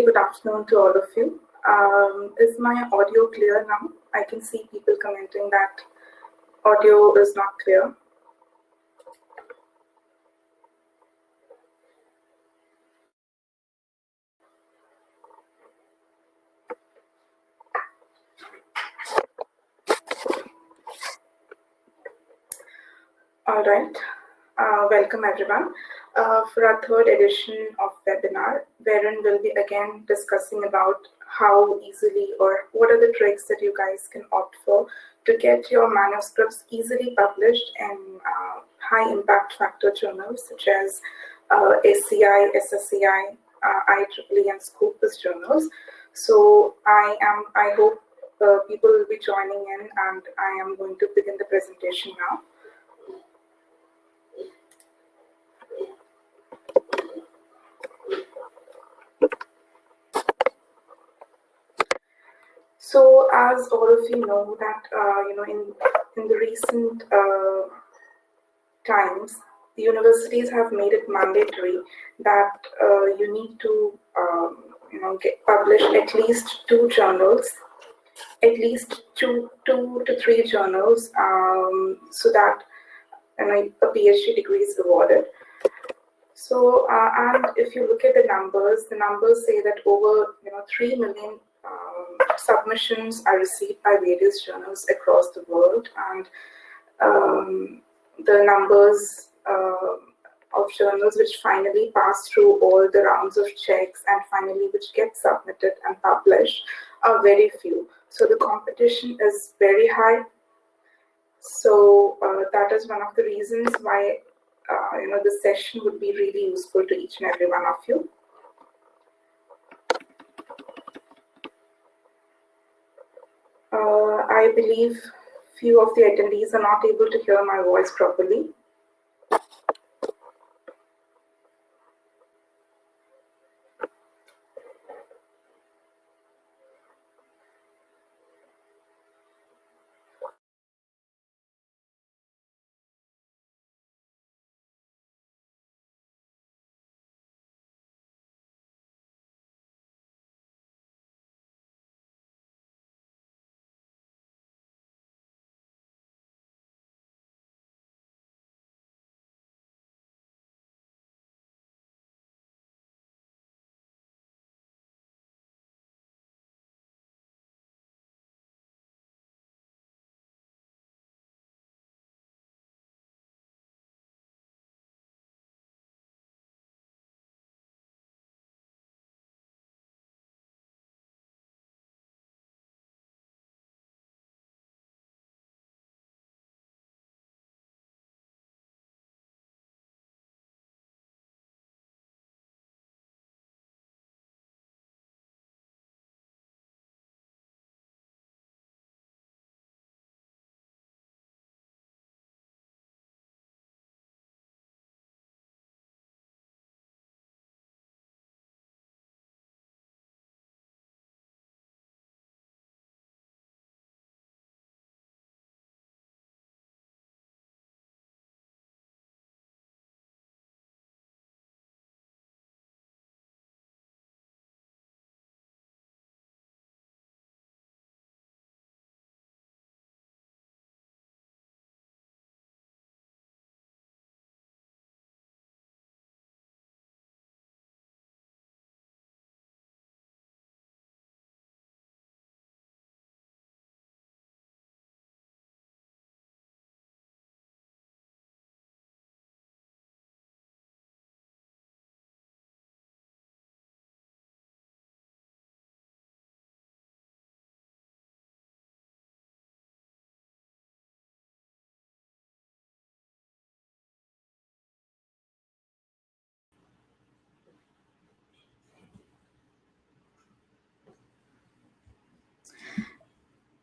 Very good afternoon to all of you. Is my audio clear now? I can see people commenting that audio is not clear. All right. Welcome everyone for our third edition of webinar, wherein we'll be again discussing about how easily or what are the tricks that you guys can opt for to get your manuscripts easily published in high impact factor journals such as SCI, SSCI, IEEE and Scopus journals. So I hope people will be joining in, and I am going to begin the presentation now. So, as all of you know that in the recent times, the universities have made it mandatory that you need to publish at least two journals, at least two to three journals, so that a PhD degree is awarded. So, and if you look at the numbers say that over 3 million submissions are received by various journals across the world, and the numbers of journals which finally pass through all the rounds of checks and finally which get submitted and published are very few. So the competition is very high. So that is one of the reasons why this session would be really useful to each and every one of you. I believe few of the attendees are not able to hear my voice properly.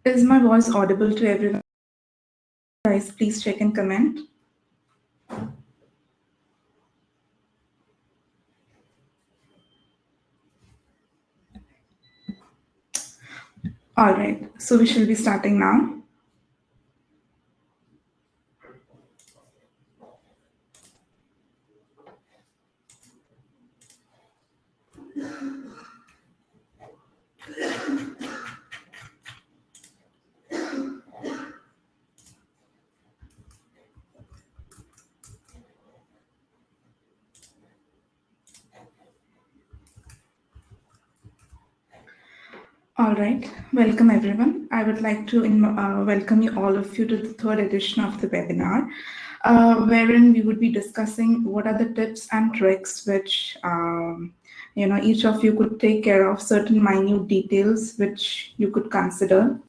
Is my voice audible to everyone? Guys, please check and comment. All right, so we shall be starting now. All right, welcome everyone. I would like to welcome you all of you to the third edition of the webinar, wherein we would be discussing what are the tips and tricks which each of you could take care of, certain minute details which you could consider.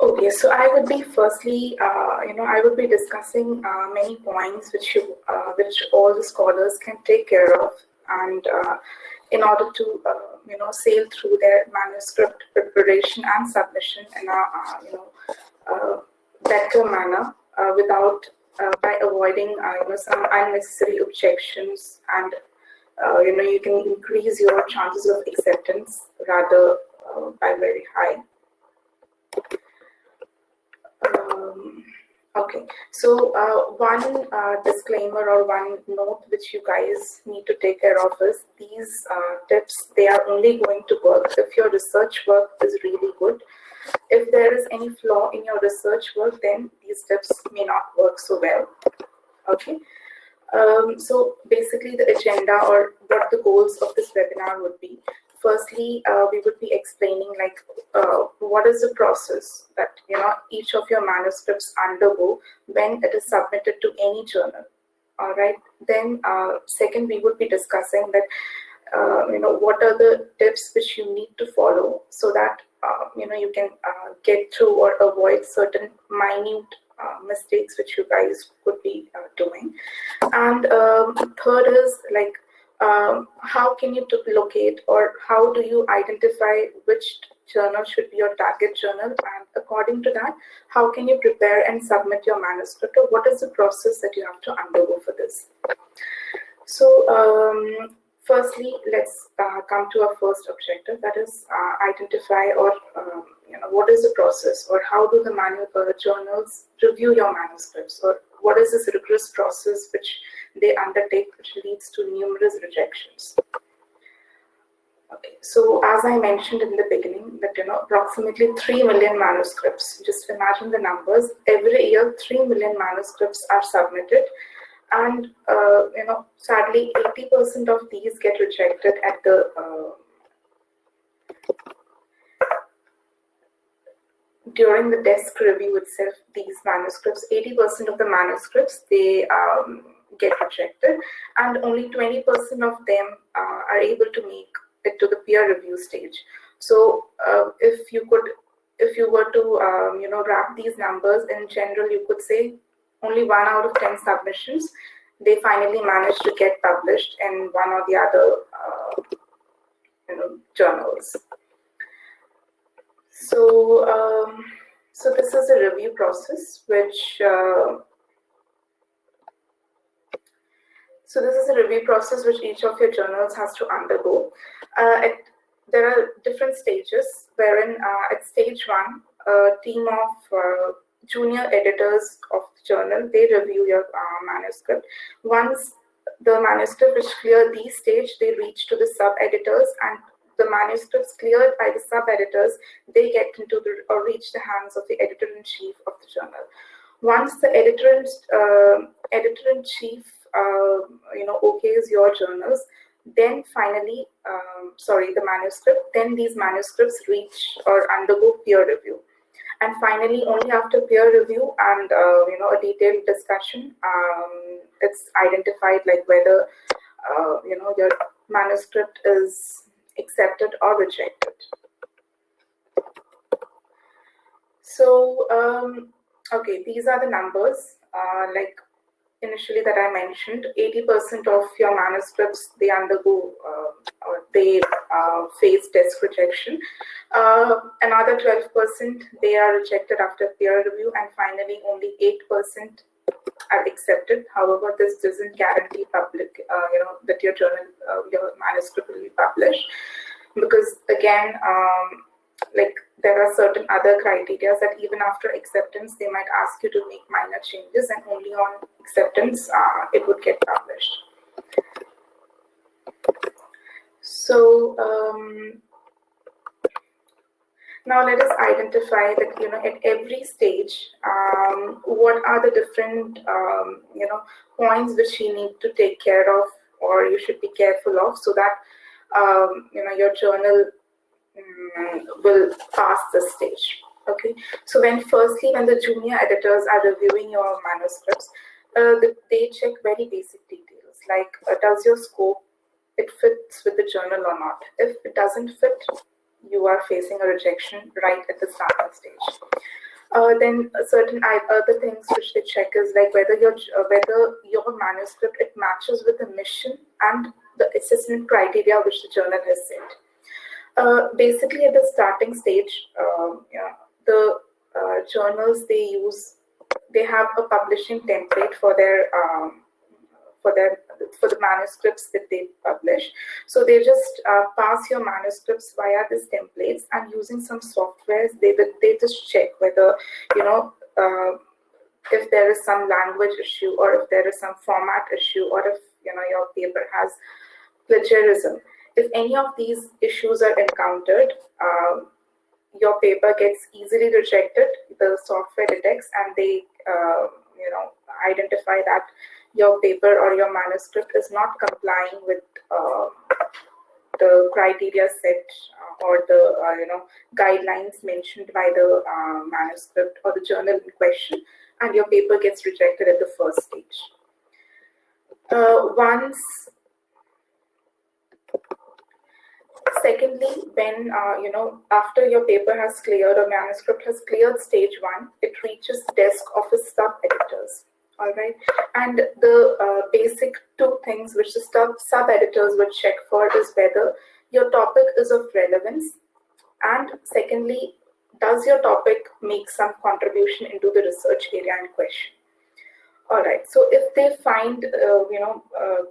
Okay, so I would be firstly, I would be discussing many points which all the scholars can take care of, and in order to, sail through their manuscript preparation and submission in a, better manner without by avoiding, some unnecessary objections, and you can increase your chances of acceptance rather by very high. Okay, so one disclaimer or one note which you guys need to take care of is these tips, they are only going to work if your research work is really good. If there is any flaw in your research work, then these tips may not work so well. Okay. So basically the agenda or what the goals of this webinar would be. Firstly, we would be explaining like what is the process that each of your manuscripts undergo when it is submitted to any journal. All right. Then second, we would be discussing that what are the tips which you need to follow so that you can get through or avoid certain minute mistakes which you guys could be doing. And third is like how can you locate or how do you identify which journal should be your target journal, and according to that, how can you prepare and submit your manuscript, or what is the process that you have to undergo for this. So firstly, let's come to our first objective, that is identify or what is the process, or how do the journals review your manuscripts, or what is this rigorous process which they undertake which leads to numerous rejections. Okay, so as I mentioned in the beginning that approximately 3 million manuscripts, just imagine the numbers, every year 3 million manuscripts are submitted, and sadly 80% of these get rejected at the during the desk review itself. These manuscripts, 80% of the manuscripts, they get rejected, and only 20% of them are able to make it to the peer review stage. So if you were to wrap these numbers in general, you could say only 1 out of 10 submissions they finally manage to get published in one or the other journals. So so this is a review process which each of your journals has to undergo. There are different stages wherein at stage 1, a team of junior editors of the journal, they review your manuscript. Once the manuscript is clear these stage, they reach to the sub-editors, and the manuscripts cleared by the sub-editors, they get into or reach the hands of the editor-in-chief of the journal. Once the editor-in-chief okays your journals, then finally, the manuscript, then these manuscripts reach or undergo peer review. And finally, only after peer review and a detailed discussion, it's identified like whether your manuscript is accepted or rejected. So okay, these are the numbers. Like initially that I mentioned, 80% of your manuscripts, they undergo or they face desk rejection. Another 12%, they are rejected after peer review, and finally only 8% are accepted. However, this doesn't guarantee public, that your journal, your manuscript will be published, because again, like there are certain other criteria that even after acceptance, they might ask you to make minor changes, and only on acceptance, it would get published. So now let us identify that, at every stage, what are the different, points which you need to take care of, or you should be careful of, so that, your journal will pass this stage. Okay, so firstly, when the junior editors are reviewing your manuscripts, they check very basic details like, does your scope, it fits with the journal or not? If it doesn't fit, you are facing a rejection right at the starting stage. Then certain other things which they check is like whether your manuscript, it matches with the mission and the assessment criteria which the journal has set. Basically, at the starting stage, the journals, they have a publishing template for their for the manuscripts that they publish. So they just pass your manuscripts via these templates, and using some softwares, they just check whether if there is some language issue, or if there is some format issue, or if your paper has plagiarism. If any of these issues are encountered, your paper gets easily rejected. The software detects, and they identify that your paper or your manuscript is not complying with the criteria set, or the guidelines mentioned by the manuscript or the journal in question, and your paper gets rejected at the first stage. Secondly, when after your paper has cleared, or manuscript has cleared stage 1, it reaches the desk of the sub-editors. All right, and the basic two things which the sub-editors would check for is whether your topic is of relevance, and secondly, does your topic make some contribution into the research area in question. All right, so if they find,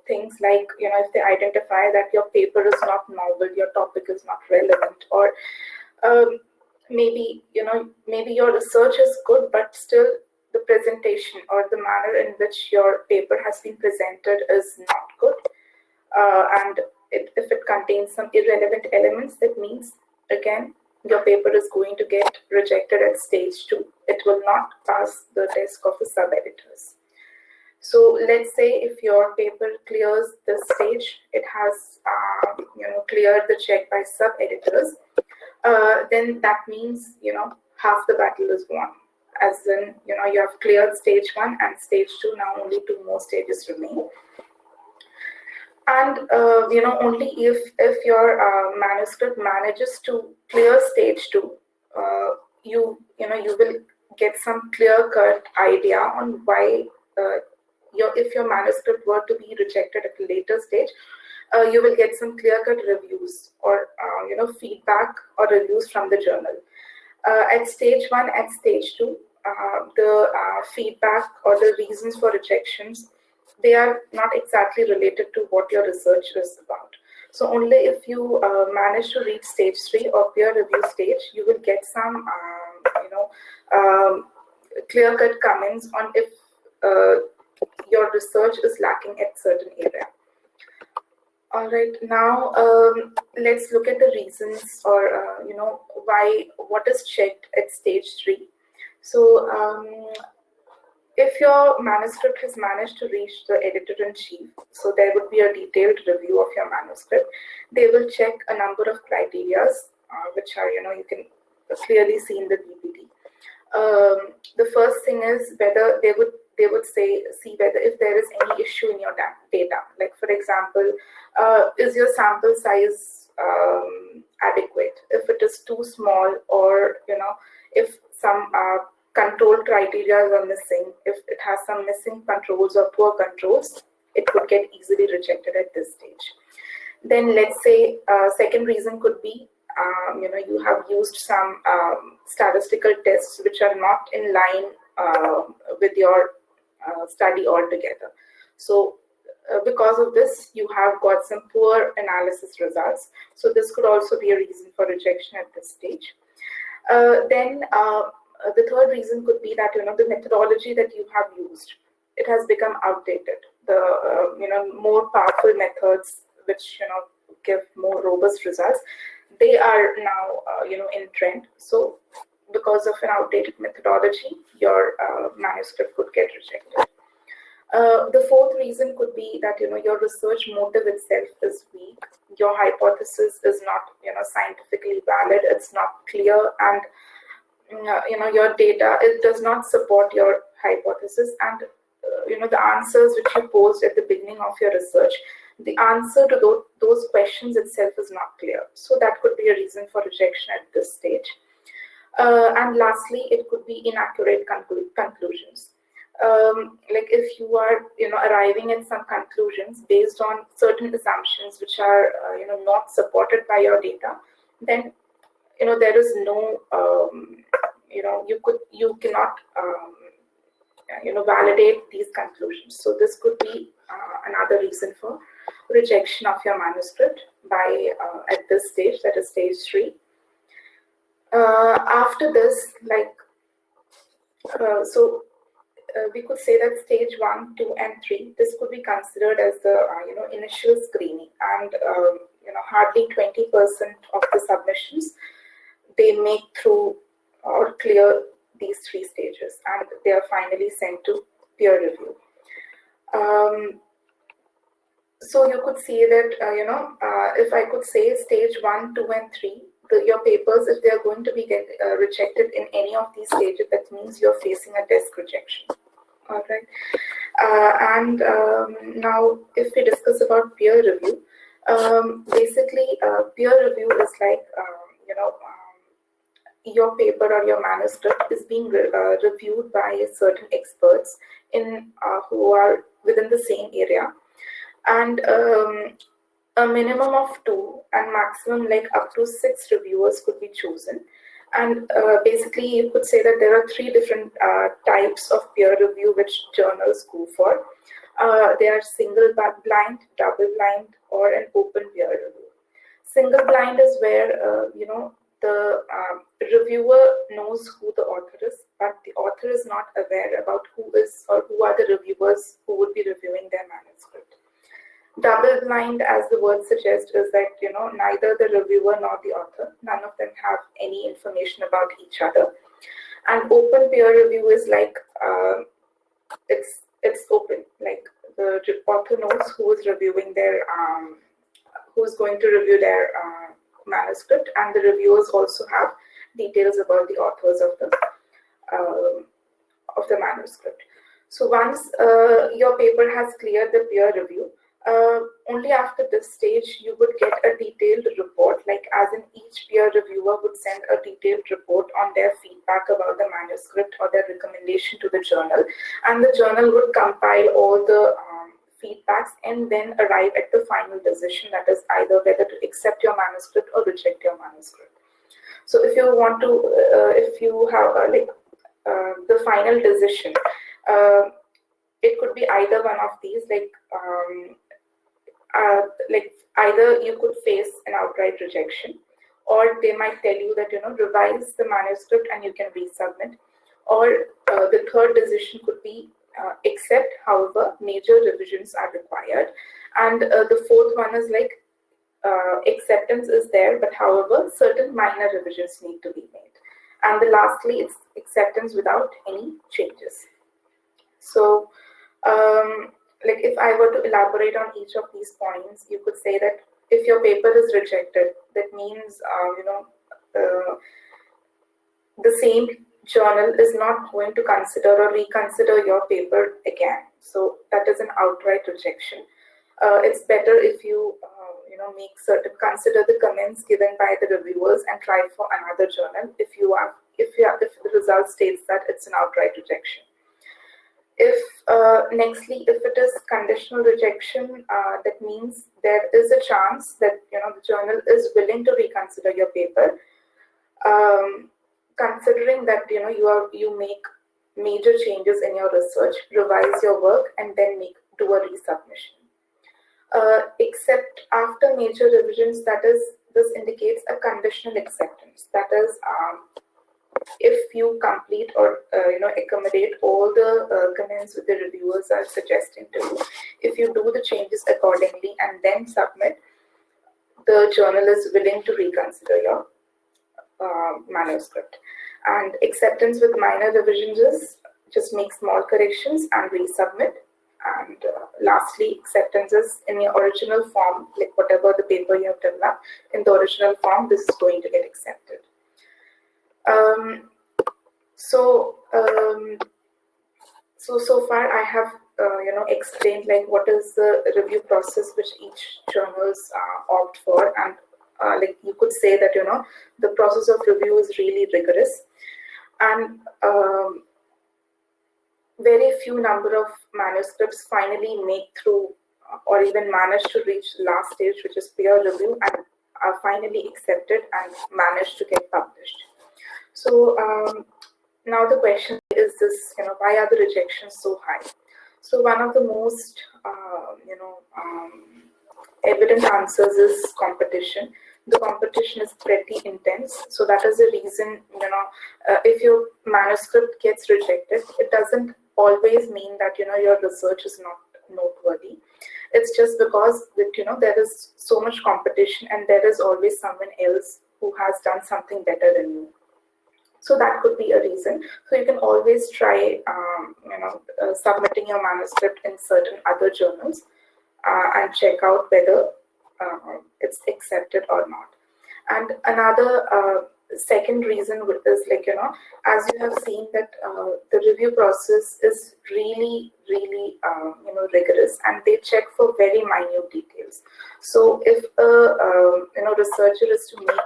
things like, if they identify that your paper is not novel, your topic is not relevant, or maybe your research is good, but still the presentation or the manner in which your paper has been presented is not good, and if it contains some irrelevant elements, that means, again, your paper is going to get rejected at stage 2. It will not pass the desk of the sub-editors. So let's say if your paper clears this stage, it has cleared the check by sub-editors, then that means half the battle is won. As in, you have cleared stage 1 and stage 2. Now only 2 more stages remain. And only if your manuscript manages to clear stage 2, you will get some clear-cut idea on why. If your manuscript were to be rejected at a later stage, you will get some clear-cut reviews, or feedback or reviews from the journal. At stage 1 and stage 2, the feedback or the reasons for rejections, they are not exactly related to what your research is about. So only if you manage to reach stage 3 or peer review stage, you will get some clear-cut comments on if your research is lacking at certain area. All right, now let's look at the reasons, or what is checked at stage 3. So if your manuscript has managed to reach the editor-in-chief, so there would be a detailed review of your manuscript. They will check a number of criteria, which are you can clearly see in the PPT. The first thing is whether they would see whether if there is any issue in your data. Like for example, is your sample size adequate? If it is too small, or if some control criteria are missing, if it has some missing controls or poor controls, it could get easily rejected at this stage. Then let's say second reason could be you have used some statistical tests which are not in line with your study altogether. So because of this, you have got some poor analysis results. So this could also be a reason for rejection at this stage. Then the third reason could be that the methodology that you have used, it has become outdated. The more powerful methods which give more robust results, they are now in trend. So because of an outdated methodology, your manuscript could get rejected. The fourth reason could be that your research motive itself is weak. Your hypothesis is not scientifically valid. It's not clear, and your data, it does not support your hypothesis, and the answers which you posed at the beginning of your research, the answer to those questions itself is not clear. So that could be a reason for rejection at this stage. And lastly, it could be inaccurate conclusions. Like if you are arriving at some conclusions based on certain assumptions which are not supported by your data, then there is no you cannot validate these conclusions. So this could be another reason for rejection of your manuscript by at this stage, that is stage 3. After this, we could say that stage 1, 2, and 3, this could be considered as the initial screening, and hardly 20% of the submissions, they make through or clear these 3 stages, and they are finally sent to peer review. So you could see that if I could say stage 1, 2, and 3, your papers, if they are going to be rejected in any of these stages, that means you're facing a desk rejection. All right. And now, if we discuss about peer review, basically, peer review is like your paper or your manuscript is being reviewed by certain experts who are within the same area, and a minimum of 2 and maximum up to 6 reviewers could be chosen. And basically, you could say that there are 3 different types of peer review which journals go for. They are single blind, double blind, or an open peer review. Single blind is where the reviewer knows who the author is, but the author is not aware about who are the reviewers who would be reviewing their manuscript. Double blind, as the word suggests, is that neither the reviewer nor the author, none of them have any information about each other. And open peer review is like it's open, like the author knows who is reviewing their who's going to review their manuscript, and the reviewers also have details about the authors of the manuscript. So once your paper has cleared the peer review, only after this stage you would get a detailed report, like as in each peer reviewer would send a detailed report on their feedback about the manuscript or their recommendation to the journal, and the journal would compile all the feedbacks and then arrive at the final decision, that is either whether to accept your manuscript or reject your manuscript. So if you want to, if you have the final decision, it could be either one of these, either you could face an outright rejection, or they might tell you that revise the manuscript and you can resubmit, or the third decision could be accept, however major revisions are required, and the fourth one is acceptance is there, but however certain minor revisions need to be made, and the lastly it's acceptance without any changes. So if I were to elaborate on each of these points, you could say that if your paper is rejected, that means the same journal is not going to consider or reconsider your paper again. So that is an outright rejection. It's better if you make certain, consider the comments given by the reviewers and try for another journal if the result states that it's an outright rejection. If nextly, if it is conditional rejection, that means there is a chance that the journal is willing to reconsider your paper, considering that you make major changes in your research, revise your work, and then do a resubmission. Except after major revisions, that is, this indicates a conditional acceptance. That is, if you complete or accommodate all the comments that the reviewers are suggesting to you, if you do the changes accordingly and then submit, the journal is willing to reconsider your manuscript. And acceptance with minor revisions is just make small corrections and resubmit. And lastly, acceptance is in your original form, like whatever the paper you have developed in the original form, this is going to get accepted. So far I have explained like what is the review process which each journals opt for, and like you could say that the process of review is really rigorous, and very few number of manuscripts finally make through or even manage to reach the last stage, which is peer review, and are finally accepted and manage to get published. So now the question is this, why are the rejections so high? So one of the most, evident answers is competition. The competition is pretty intense. So that is the reason, if your manuscript gets rejected, it doesn't always mean that, your research is not noteworthy. It's just because that, there is so much competition and there is always someone else who has done something better than you. So that could be a reason. So you can always try, submitting your manuscript in certain other journals and check out whether it's accepted or not. And another second reason is like, as you have seen that the review process is really, really, rigorous, and they check for very minute details. So if a researcher is to make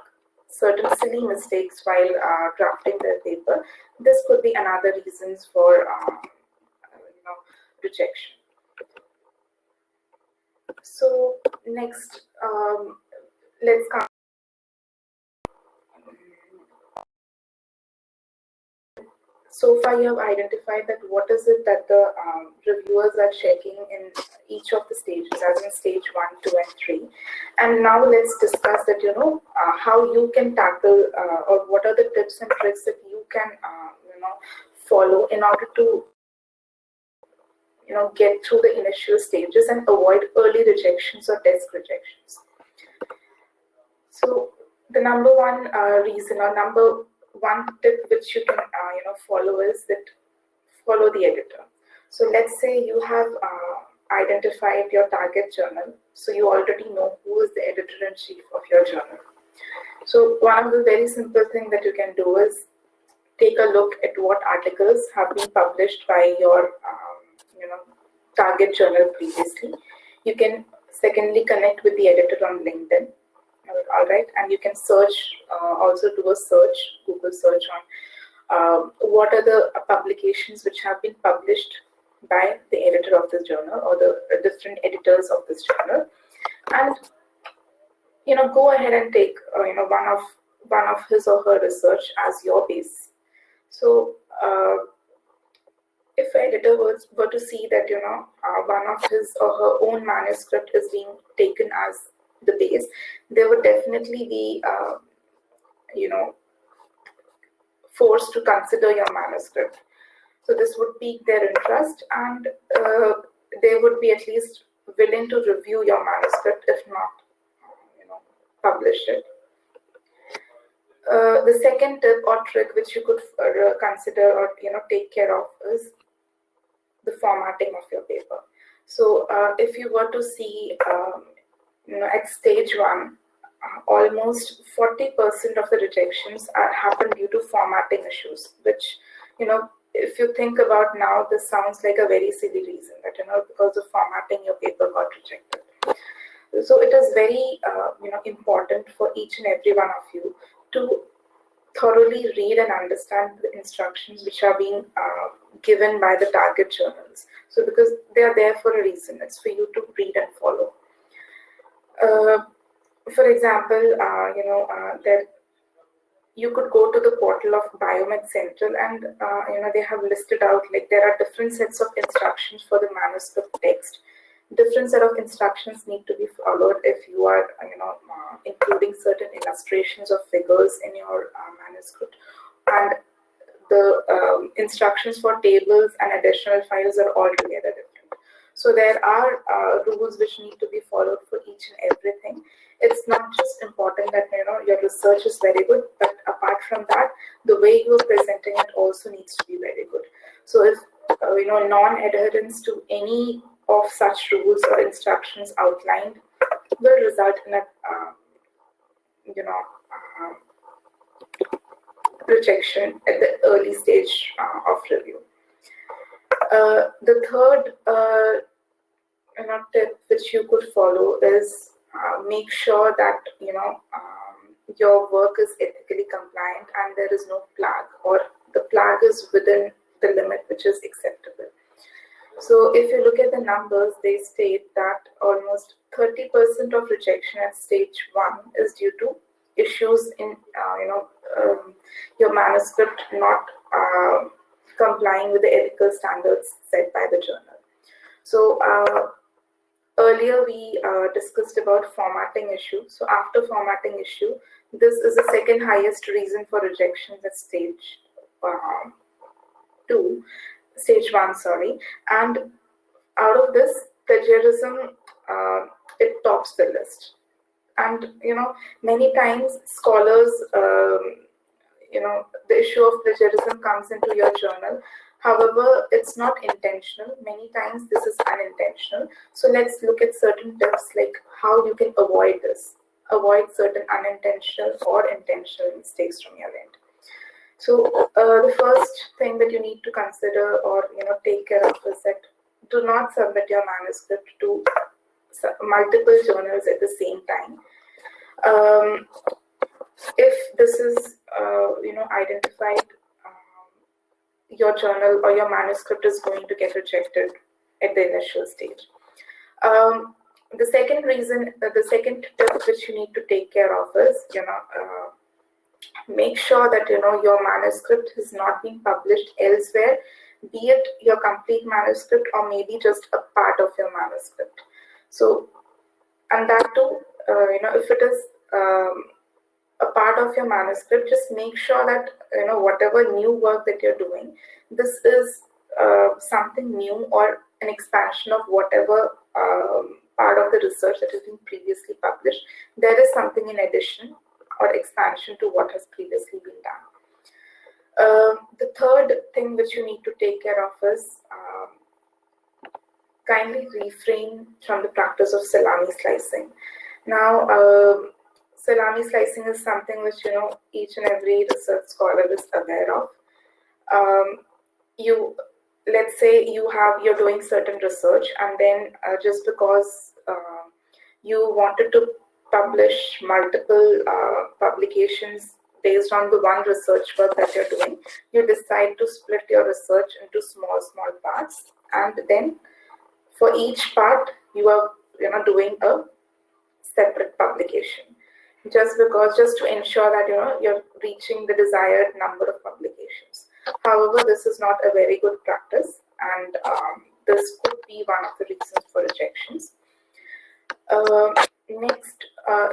certain silly mistakes while drafting their paper, this could be another reasons for rejection. So next, let's come. So far you have identified that what is it that the reviewers are checking in each of the stages, as in stage 1, 2, and 3. And now let's discuss that, how you can tackle or what are the tips and tricks that you can, follow in order to, get through the initial stages and avoid early rejections or desk rejections. So the number one reason or number one tip which you can follow is that follow the editor. So let's say you have identified your target journal, so you already know who is the editor-in-chief of your journal. So one of the very simple thing that you can do is take a look at what articles have been published by your target journal previously. You can secondly connect with the editor on LinkedIn. All right, and you can search, also do a search, Google search on what are the publications which have been published by the editor of this journal or the different editors of this journal, and go ahead and take one of his or her research as your base. So if an editor were to see that one of his or her own manuscript is being taken as the base, they would definitely be forced to consider your manuscript. So this would pique their interest, and they would be at least willing to review your manuscript, if not publish it. The second tip or trick which you could consider or take care of is the formatting of your paper. So if you were to see at stage 1, almost 40% of the rejections happen due to formatting issues, which, if you think about now, this sounds like a very silly reason that, because of formatting, your paper got rejected. So it is very, important for each and every one of you to thoroughly read and understand the instructions which are being given by the target journals. So because they are there for a reason, it's for you to read and follow. For example, that you could go to the portal of Biomed Central, and they have listed out, like, there are different sets of instructions for the manuscript text. Different set of instructions need to be followed if you are including certain illustrations of figures in your manuscript, and the instructions for tables and additional files are altogether different. So there are rules which need to be followed for each and everything. It's not just important that your research is very good, but apart from that, the way you are presenting it also needs to be very good. So if non-adherence to any of such rules or instructions outlined will result in a rejection at the early stage of review. The third tip which you could follow is make sure that your work is ethically compliant and there is no flag, or the flag is within the limit which is acceptable. So if you look at the numbers, they state that almost 30% of rejection at stage 1 is due to issues in your manuscript not complying with the ethical standards set by the journal. So earlier we discussed about formatting issue. So after formatting issue, this is the second highest reason for rejections at stage 1, sorry. And out of this, plagiarism, it tops the list. And many times scholars, the issue of plagiarism comes into your journal. However, it's not intentional. Many times this is unintentional. So let's look at certain tips, like how you can avoid this, avoid certain unintentional or intentional mistakes from your end. So the first thing that you need to consider or take care of is that do not submit your manuscript to multiple journals at the same time. If this is identified, your journal or your manuscript is going to get rejected at the initial stage. The second reason, the second tip which you need to take care of is make sure that your manuscript has not been published elsewhere, be it your complete manuscript or maybe just a part of your manuscript. So, and that too, if it is a part of your manuscript, just make sure that whatever new work that you're doing, this is something new or an expansion of whatever part of the research that has been previously published. There is something in addition or expansion to what has previously been done. The third thing which you need to take care of is kindly refrain from the practice of salami slicing. Now, salami slicing is something which each and every research scholar is aware of. Let's say you're doing certain research, and then just because you wanted to publish multiple publications based on the one research work that you're doing, you decide to split your research into small parts, and then for each part you are doing a separate publication, just to ensure that you're reaching the desired number of publications. However, this is not a very good practice, and this could be one of the reasons for rejections. Next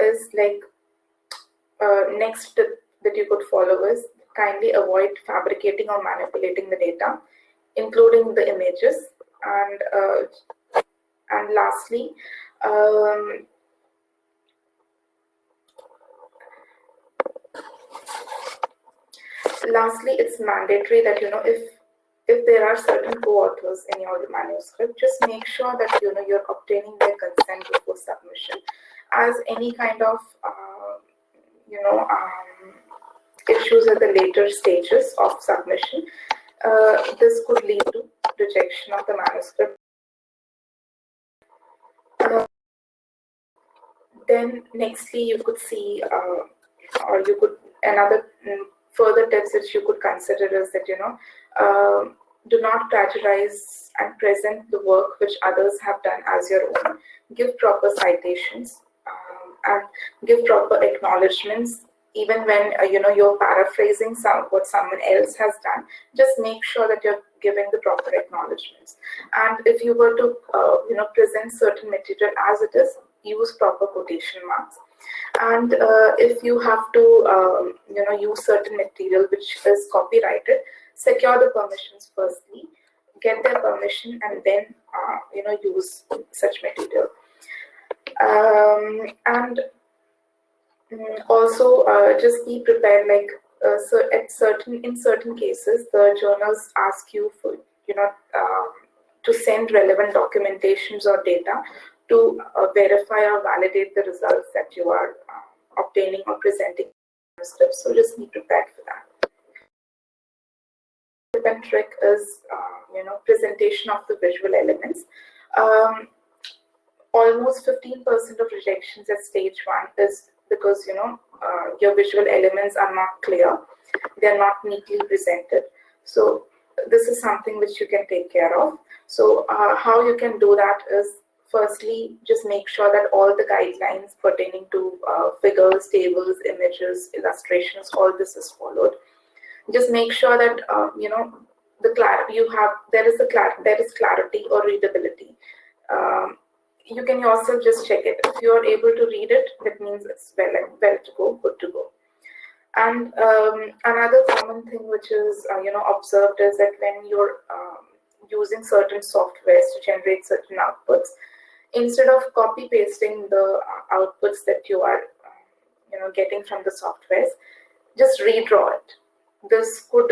is next tip that you could follow is kindly avoid fabricating or manipulating the data, including the images. And lastly, it's mandatory that if there are certain co-authors in your manuscript, just make sure that you're obtaining their consent before submission, as any kind of issues at the later stages of submission, this could lead to rejection of the manuscript. Then nextly, you could see, or you could, another further tips that you could consider is that, do not plagiarize and present the work which others have done as your own. Give proper citations and give proper acknowledgements. Even when you're paraphrasing what someone else has done, just make sure that you're giving the proper acknowledgements. And if you were to present certain material as it is, use proper quotation marks. And if you have to use certain material which is copyrighted, secure the permissions firstly, get their permission, and then use such material. And also just be prepared, like so in certain cases the journals ask you for to send relevant documentations or data to verify or validate the results that you are obtaining or presenting manuscripts. So just be prepared for that. The second trick is presentation of the visual elements. Almost 15% of rejections at stage 1 is because your visual elements are not clear, they're not neatly presented. So this is something which you can take care of. So how you can do that is, firstly, just make sure that all the guidelines pertaining to figures, tables, images, illustrations, all this is followed. Just make sure that there is clarity or readability. You can yourself just check it. If you are able to read it, that means it's well to go, good to go. And another common thing which is observed is that when you're using certain softwares to generate certain outputs, instead of copy pasting the outputs that you are getting from the softwares, just redraw it. This could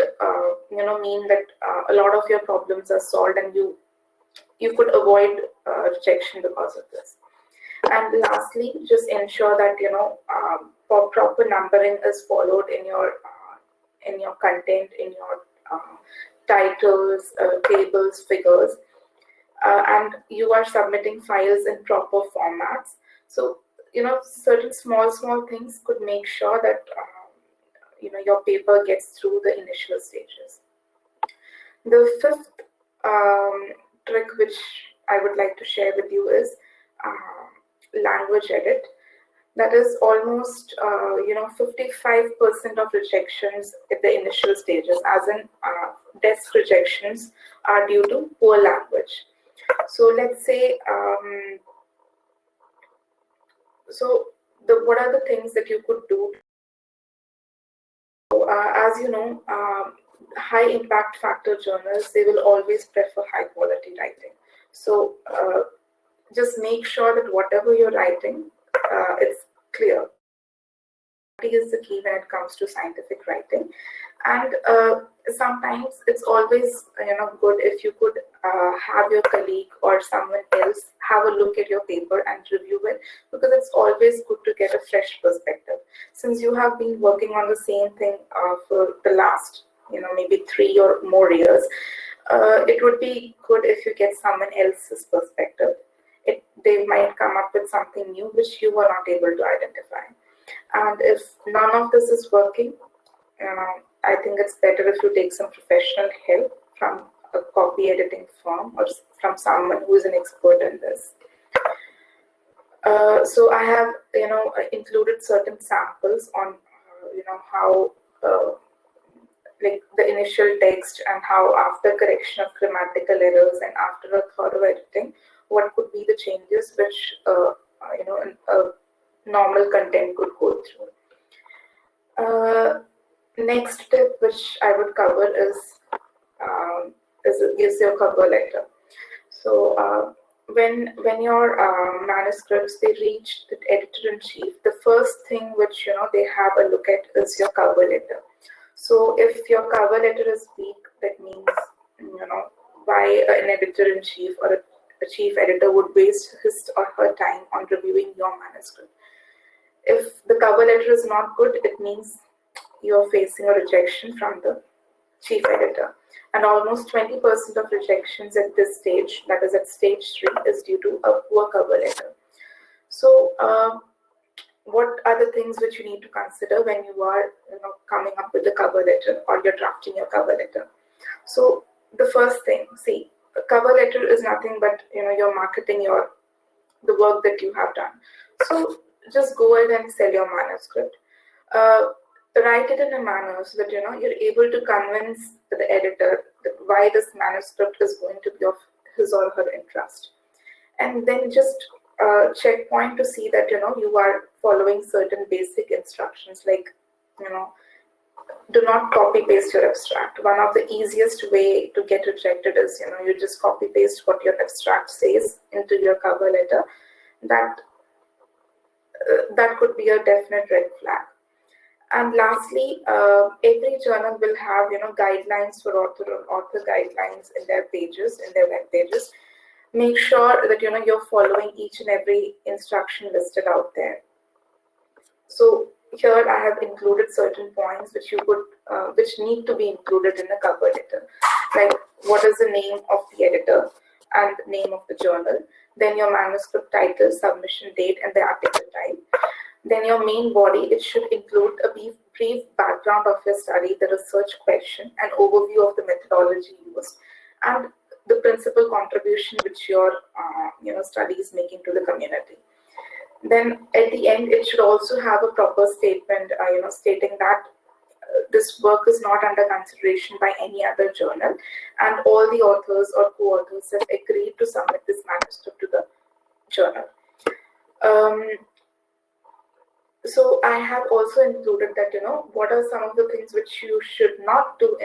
mean that a lot of your problems are solved, and you could avoid rejection because of this. And lastly, just ensure that proper numbering is followed in your content, in your titles, tables, figures, and you are submitting files in proper formats. So certain small things could make sure that your paper gets through the initial stages. The fifth trick which I would like to share with you is language edit. That is almost 55% of rejections at the initial stages, as in desk rejections, are due to poor language. So let's say, what are the things that you could do? So, as you know, high impact factor journals, they will always prefer high quality writing. So just make sure that whatever you're writing, it's clear. Is the key when it comes to scientific writing. And sometimes it's always good if you could have your colleague or someone else have a look at your paper and review it, because it's always good to get a fresh perspective. Since you have been working on the same thing for the last maybe 3 or more years, it would be good if you get someone else's perspective. They might come up with something new which you were not able to identify. And if none of this is working, I think it's better if you take some professional help from a copy editing firm or from someone who is an expert in this. So I have included certain samples on how like the initial text, and how after correction of grammatical errors and after a thorough editing, what could be the changes which normal content could go through. Next tip which I would cover is your cover letter. So when your manuscripts, they reach the editor-in-chief, the first thing which they have a look at is your cover letter. So if your cover letter is weak, that means why an editor-in-chief or a chief editor would waste his or her time on reviewing your manuscript. If the cover letter is not good, it means you're facing a rejection from the chief editor. And almost 20% of rejections at this stage, that is at stage 3, is due to a poor cover letter. So what are the things which you need to consider when you are coming up with the cover letter or you're drafting your cover letter? So the first thing, see, a cover letter is nothing but you're marketing the work that you have done. So just go ahead and sell your manuscript. Write it in a manner so that you're able to convince the editor that why this manuscript is going to be of his or her interest, and then just checkpoint to see that you are following certain basic instructions, like do not copy paste your abstract. One of the easiest way to get rejected is you just copy paste what your abstract says into your cover letter. That could be a definite red flag. And lastly, every journal will have guidelines for author guidelines in their pages, in their web pages. Make sure that you're following each and every instruction listed out there. So here I have included certain points which which need to be included in the cover letter, like what is the name of the editor and name of the journal, then your manuscript title, submission date, and the article type. Then your main body, it should include a brief background of your study, the research question, an overview of the methodology used, and the principal contribution which your study is making to the community. Then at the end, it should also have a proper statement, stating that this work is not under consideration by any other journal, and all the authors or co-authors have agreed to submit this manuscript to the journal. So I have also included that what are some of the things which you should not do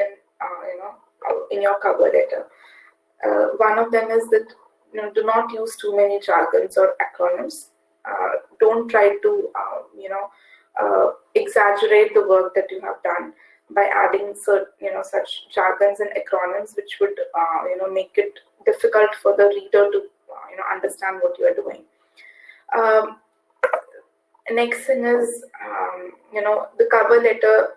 in your cover letter. One of them is that do not use too many jargons or acronyms. Don't try to exaggerate the work that you have done by adding such jargons and acronyms which would make it difficult for the reader to understand what you are doing. Next thing is the cover letter.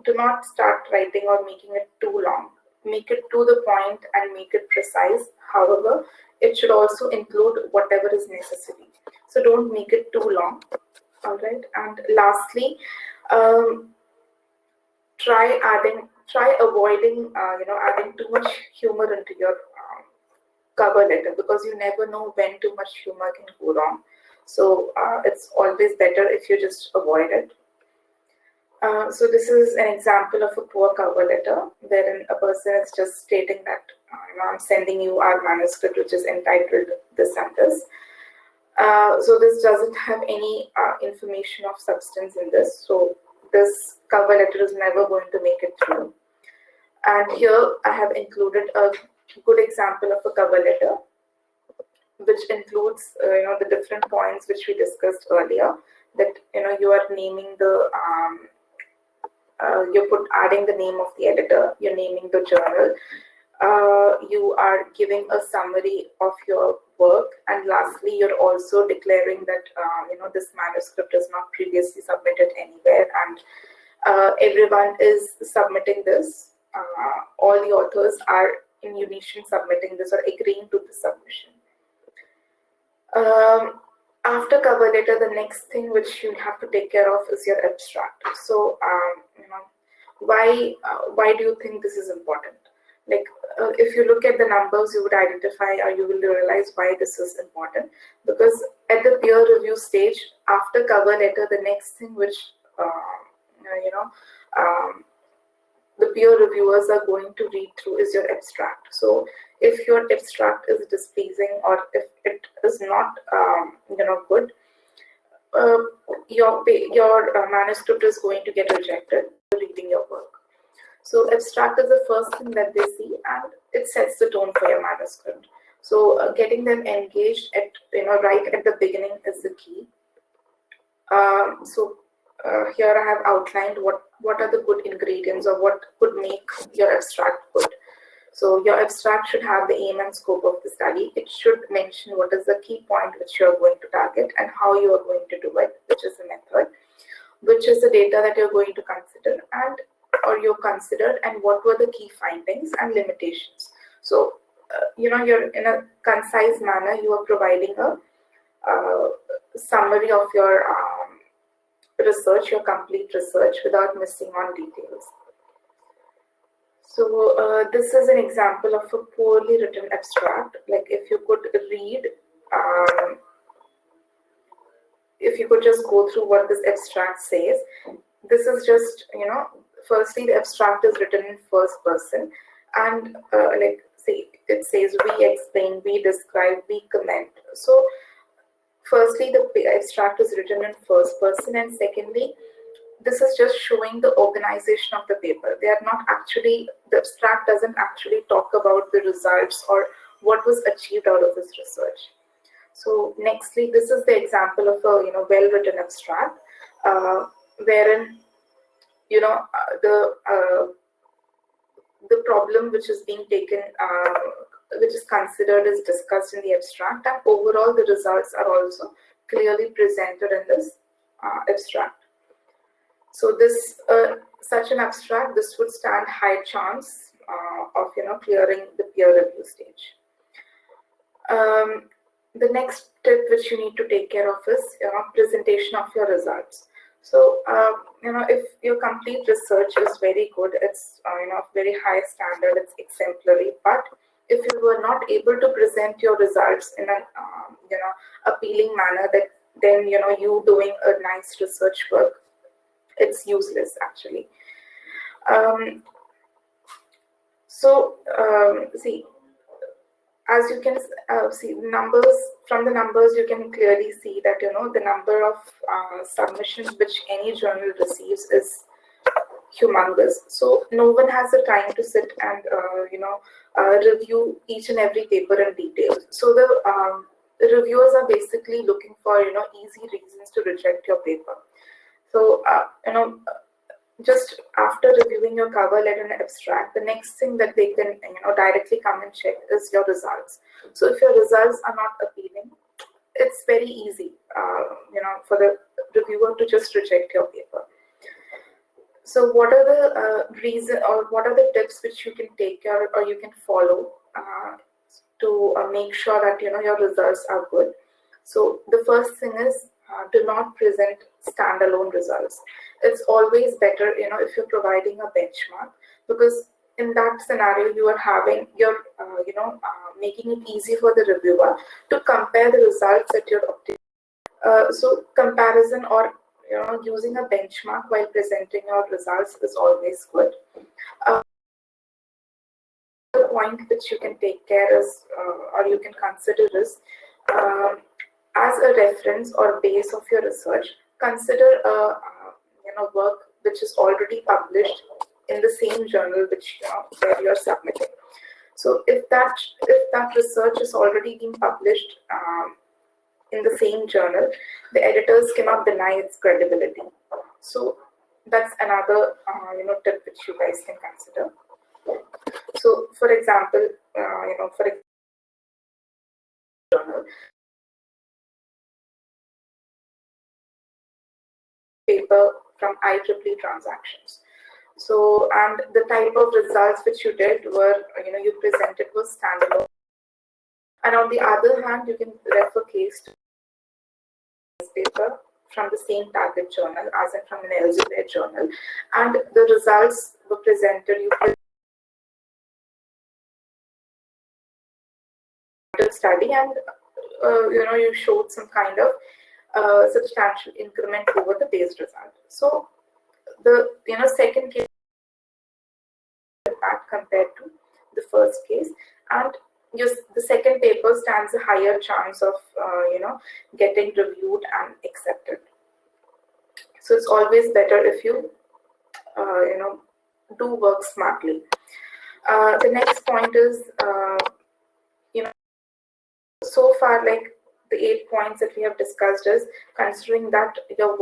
Do not start writing or making it too long. Make it to the point and make it precise. However, it should also include whatever is necessary. So don't make it too long. All right. And lastly, try avoiding adding too much humor into your cover letter, because you never know when too much humor can go wrong. So it's always better if you just avoid it. So this is an example of a poor cover letter, wherein a person is just stating that I'm sending you our manuscript, which is entitled this and this. So this doesn't have any information of substance in this. So this cover letter is never going to make it through. And here I have included a good example of a cover letter, which includes the different points which we discussed earlier. That you are naming the adding the name of the editor, you're naming the journal, you are giving a summary of your work, and lastly you're also declaring that this manuscript is not previously submitted anywhere, and everyone is submitting this. All the authors are in unison submitting this or agreeing to the submission. After cover letter, the next thing which you have to take care of is your abstract. So why do you think this is important? Like if you look at the numbers, you would identify or you will realize why this is important. Because at the peer review stage, after cover letter, the next thing which the peer reviewers are going to read through is your abstract. So if your abstract is displeasing or if it is not good, your manuscript is going to get rejected reading your work. So abstract is the first thing that they see, and it sets the tone for your manuscript. So getting them engaged at right at the beginning is the key. Here I have outlined what are the good ingredients or what could make your abstract good. So your abstract should have the aim and scope of the study. It should mention what is the key point which you are going to target and how you are going to do it, which is the method, which is the data that you're going to consider or you considered, and what were the key findings and limitations. So, you're in a concise manner, you are providing a summary of your research, your complete research, without missing on details. So this is an example of a poorly written abstract. Like if you could read, if you could just go through what this abstract says. This is just, firstly the abstract is written in first person, and like say it says we explain, we describe, we comment. So firstly the abstract is written in first person, and secondly this is just showing the organization of the paper. They are not actually, the abstract doesn't actually talk about the results or what was achieved out of this research. So nextly, this is the example of a well-written abstract, wherein the problem which is being taken, which is considered, is discussed in the abstract, and overall the results are also clearly presented in this abstract. So this such an abstract, this would stand high chance of clearing the peer review stage. The next tip which you need to take care of is presentation of your results. So if your complete research is very good, it's very high standard, it's exemplary, but if you were not able to present your results in an appealing manner, that then you doing a nice research work, it's useless actually. See, as you can see numbers, from the numbers you can clearly see that the number of submissions which any journal receives is humongous. So no one has the time to sit and review each and every paper in detail. So the reviewers are basically looking for easy reasons to reject your paper. So just after reviewing your cover letter and abstract, the next thing that they can directly come and check is your results. So if your results are not appealing, it's very easy for the reviewer to just reject your paper. So what are the what are the tips which you can take care or you can follow to make sure that your results are good? So the first thing is do not present standalone results. It's always better if you're providing a benchmark, because in that scenario you are having making it easy for the reviewer to compare the results that you're obtaining. So comparison or using a benchmark while presenting your results is always good. The point which you can take care is or you can consider is as a reference or base of your research, consider a work which is already published in the same journal which where you're submitting. So if that research is already being published in the same journal, the editors cannot deny its credibility. So that's another tip which you guys can consider. So for example, journal paper from IEEE transactions. So, and the type of results which you did were, you presented was standalone. And on the other hand, you can refer case to paper from the same target journal as in from an Elsevier journal, and the results were presented. You study and you showed some kind of substantial increment over the base result. So the second case impact compared to the first case, and the second paper stands a higher chance of getting reviewed and accepted. So it's always better if you do work smartly. The next point is so far, like the 8 points that we have discussed is considering that your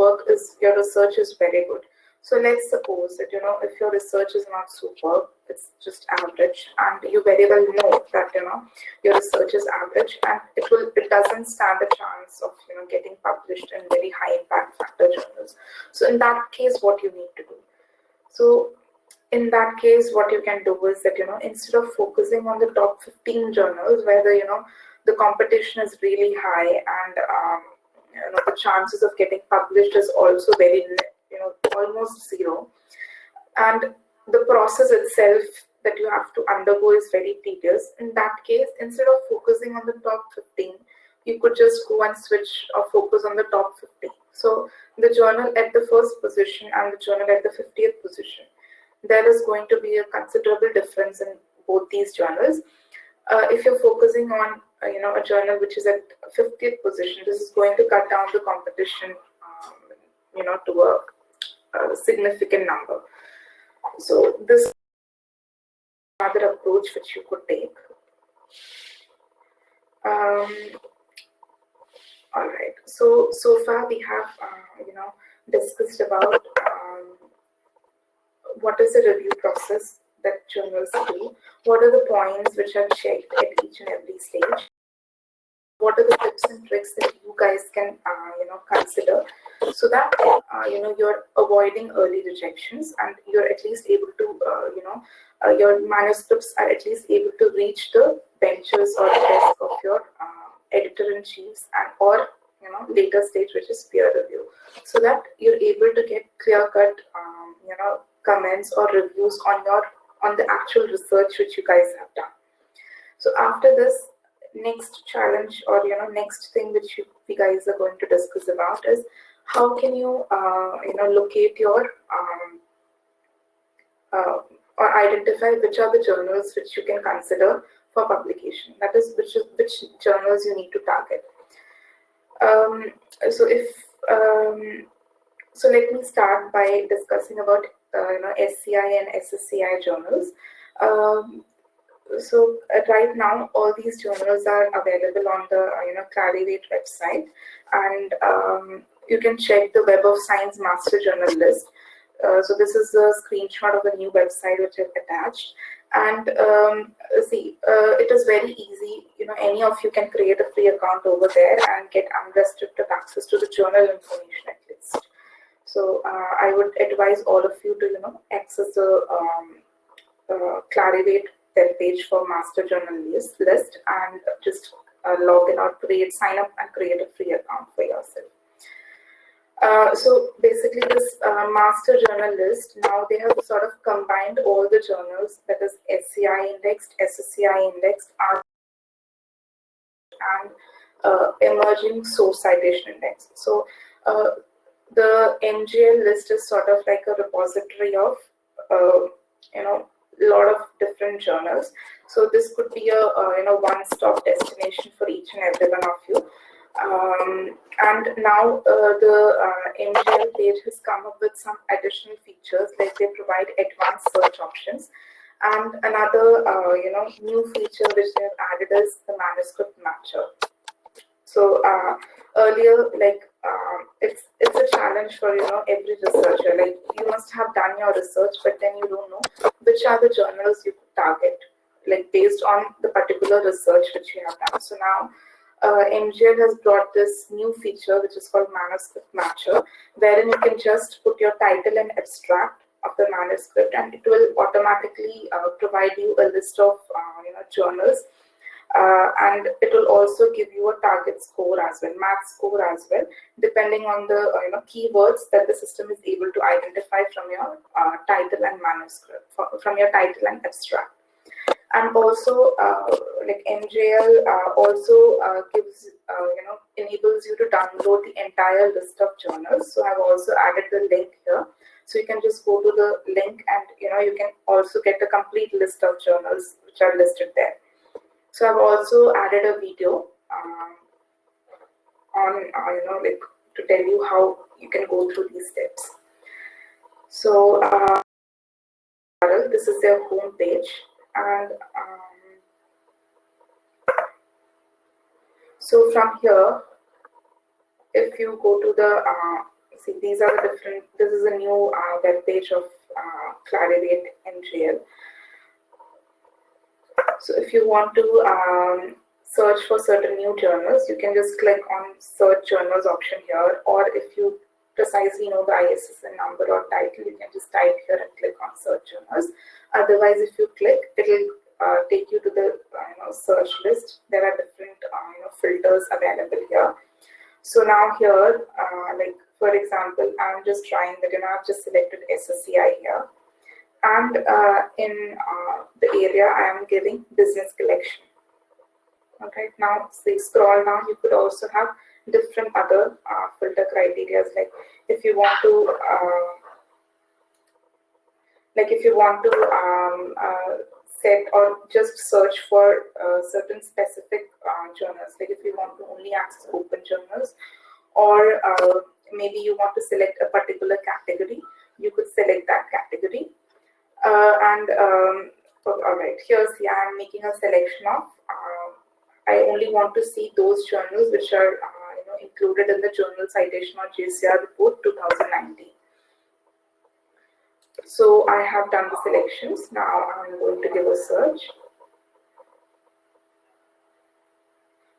research is very good. So let's suppose that, if your research is not superb, it's just average, and you very well know that, your research is average, and it doesn't stand a chance of, getting published in very high impact factor journals. So in that case, what you need to do? So in that case, what you can do is that, instead of focusing on the top 15 journals where the competition is really high, and the chances of getting published is also very, almost zero, and the process itself that you have to undergo is very tedious. In that case, instead of focusing on the top 15, you could just go and switch or focus on the top 50. So the journal at the first position and the journal at the 50th position, there is going to be a considerable difference in both these journals. If you're focusing on a journal which is at 50th position, this is going to cut down the competition to a significant number. So this is another approach which you could take. All right. So far we have discussed about what is the review process that journals do, what are the points which are checked at each and every stage, what are the tips and tricks that you guys can consider, so that you're avoiding early rejections, and you're at least able to your manuscripts are at least able to reach the benches or the desk of your editor-in-chiefs, and or later stage, which is peer review, so that you're able to get clear-cut comments or reviews on the actual research which you guys have done. So after this, next challenge or next thing which we guys are going to discuss about is how can you locate your or identify which are the journals which you can consider for publication. That is, which journals you need to target. So let me start by discussing about SCI and SSCI journals. So right now, all these journals are available on the Clarivate website, and you can check the Web of Science Master Journal list. So this is a screenshot of the new website which I've attached, and see, it is very easy. Any of you can create a free account over there and get unrestricted access to the journal information at least. So I would advise all of you to access the Clarivate web page for Master Journal list and just log in or sign up and create a free account for yourself. So basically this Master Journal list, now they have sort of combined all the journals, that is SCI indexed, SSCI indexed, and emerging source citation index. So the MJL list is sort of like a repository of a lot of different journals. So this could be a one-stop destination for each and every one of you. And now the MJL page has come up with some additional features, like they provide advanced search options, and another new feature which they have added is the manuscript matcher. So earlier, like it's a challenge for every researcher. Like you must have done your research, but then you don't know which are the journals you target, like based on the particular research which you have done. So now MJL has brought this new feature which is called manuscript matcher, wherein you can just put your title and abstract of the manuscript, and it will automatically provide you a list of journals. And it will also give you a target score as well, math score as well, depending on the keywords that the system is able to identify from your title and manuscript, from your title and abstract. And also, like MJL also gives enables you to download the entire list of journals. So I've also added the link here, so you can just go to the link, and you can also get a complete list of journals which are listed there. So I've also added a video on like to tell you how you can go through these steps. So this is their home page, and so from here, if you go to the See, these are the different, this is a new web page of Clarivate NGL. So if you want to search for certain new journals, you can just click on search journals option here, or if you precisely know the ISSN number or title, you can just type here and click on search journals. Otherwise, if you click, it will take you to the search list. There are different filters available here. So now here, like for example, I'm just trying that, I've just selected SSCI here. And in the area, I am giving business collection. Okay, now so you scroll down, you could also have different other filter criteria, like if you want to set or just search for certain specific journals, like if you want to only access open journals, or maybe you want to select a particular category, you could select that category. All right, here's I'm making a selection of. I only want to see those journals which are included in the Journal Citation or JCR Report 2019. So I have done the selections. Now I'm going to give a search.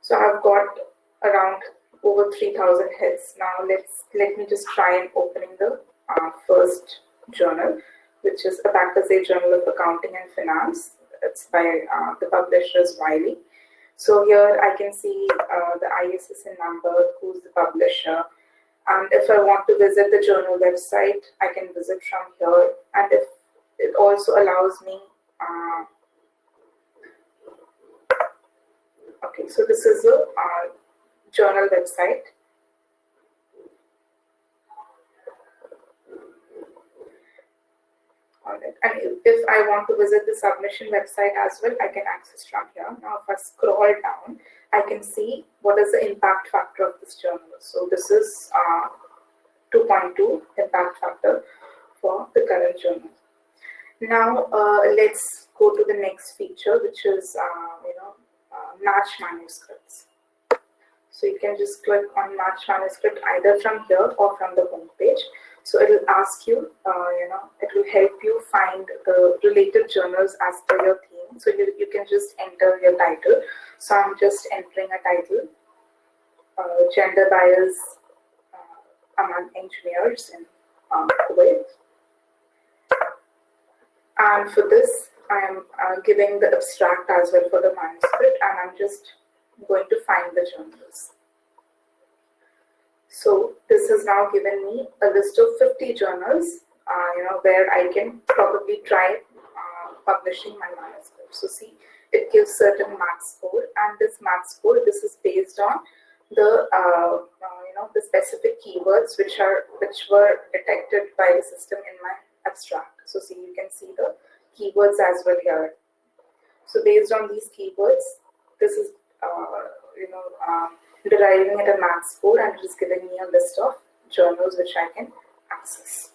So I've got around over 3,000 hits. Now let me just try and opening the first journal, which is Abacus Journal of Accounting and Finance. It's by the publisher is Wiley. So here I can see the ISSN number, who's the publisher. And if I want to visit the journal website, I can visit from here. And if it also allows me, okay, so this is a journal website. And if I want to visit the submission website as well, I can access from here. Now, if I scroll down, I can see what is the impact factor of this journal. So this is 2.2 impact factor for the current journal. Now, let's go to the next feature, which is match manuscripts. So you can just click on match manuscript either from here or from the home page. So it will ask you, it will help you find the related journals as per your theme. So you can just enter your title. So I'm just entering a title, gender bias among engineers in Kuwait. And for this, I am giving the abstract as well for the manuscript, and I'm just going to find the journals. So this has now given me a list of 50 journals, where I can probably try publishing my manuscript. So see, it gives certain math score, and this math score, this is based on the the specific keywords which were detected by the system in my abstract. So see, you can see the keywords as well here. So based on these keywords, this is deriving at a math score, and it is giving me a list of journals which I can access.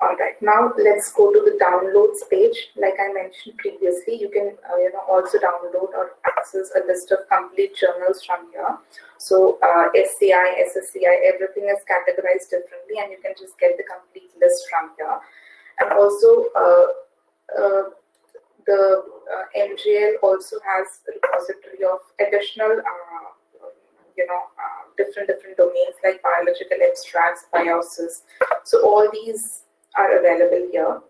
Alright, now let's go to the downloads page. Like I mentioned previously, you can also download or access a list of complete journals from here. So SCI, SSCI, everything is categorized differently, and you can just get the complete list from here. And also the MGL also has a repository of additional different domains like biological extracts, biosis. So all these are available here.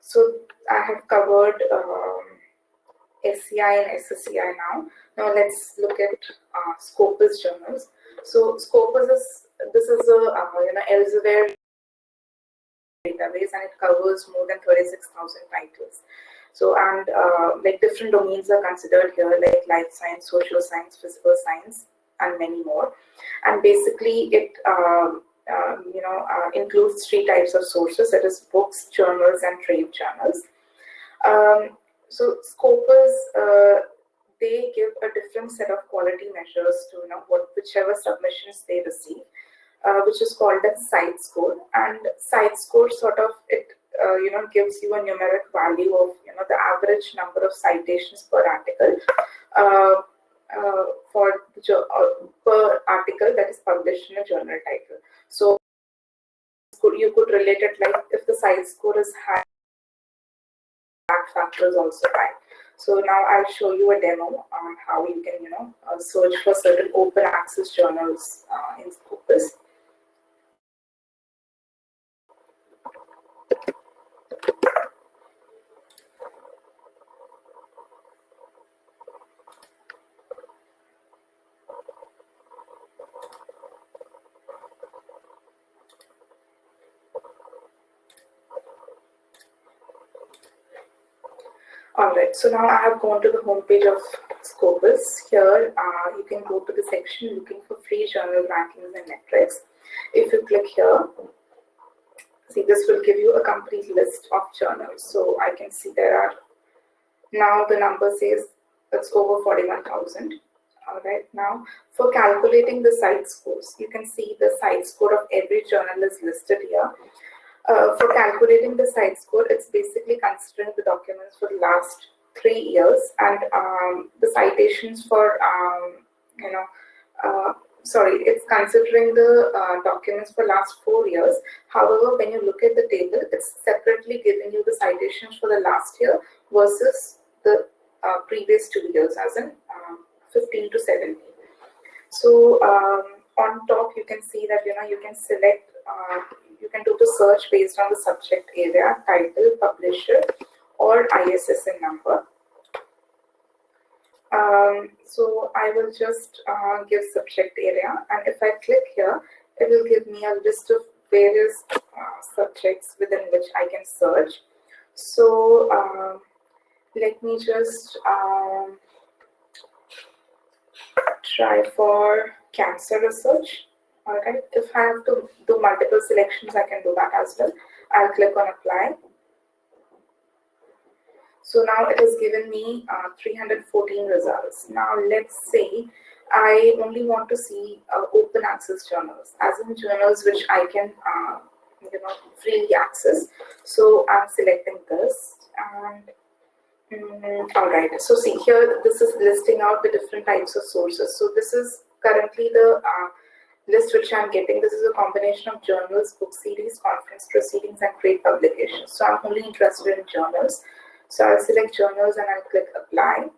So I have covered SCI and SSCI now. Now let's look at Scopus journals. So Scopus is a Elsevier database, and it covers more than 36,000 titles. So, and like different domains are considered here, like life science, social science, physical science, and many more. And basically, it includes 3 types of sources, that is books, journals, and trade journals. So Scopus, they give a different set of quality measures to whichever submissions they receive, which is called as site score. And site score sort of gives you a numeric value of the average number of citations per article for the per article that is published in a journal title. So you could relate it like if the site score is high, factor is also high. So now I'll show you a demo on how you can search for certain open access journals in Scopus. Alright, so now I have gone to the home page of Scopus. Here you can go to the section looking for free journal rankings and metrics. If you click here, see, this will give you a complete list of journals. So I can see there are, now the number says it's over 41,000. Alright, now for calculating the site scores, you can see the site score of every journal is listed here. For calculating the site score, it's basically considering the documents for the last 3 years and the citations for, it's considering the documents for last 4 years. However, when you look at the table, it's separately giving you the citations for the last year versus the previous 2 years, as in 15 to 17. So on top, you can see that you can select. You can do the search based on the subject area, title, publisher, or ISSN number. So I will just give subject area, and if I click here, it will give me a list of various subjects within which I can search. So let me just try for cancer research. Alright, if I have to do multiple selections, I can do that as well. I'll click on apply. So now it has given me 314 results. Now let's say I only want to see open access journals, as in journals which I can freely access. So I'm selecting this, and alright, so see here, this is listing out the different types of sources. So this is currently the list which I'm getting. This is a combination of journals, book series, conference proceedings, and trade publications. So I'm only interested in journals. So I'll select journals and I'll click apply.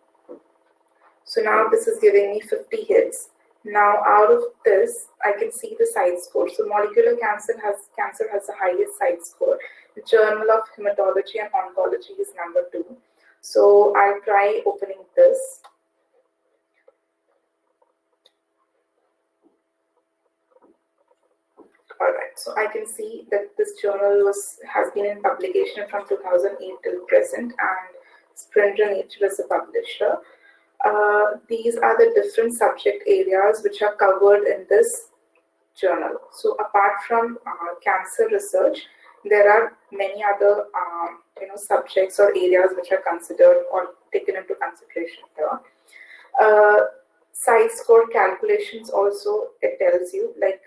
So now this is giving me 50 hits. Now out of this, I can see the site score. So molecular cancer has the highest site score. The Journal of Hematology and Oncology is number 2. So I'll try opening this. Alright, so I can see that this journal has been in publication from 2008 till present, and Springer Nature is the publisher. These are the different subject areas which are covered in this journal. So apart from cancer research, there are many other subjects or areas which are considered or taken into consideration here. Site score calculations also, it tells you like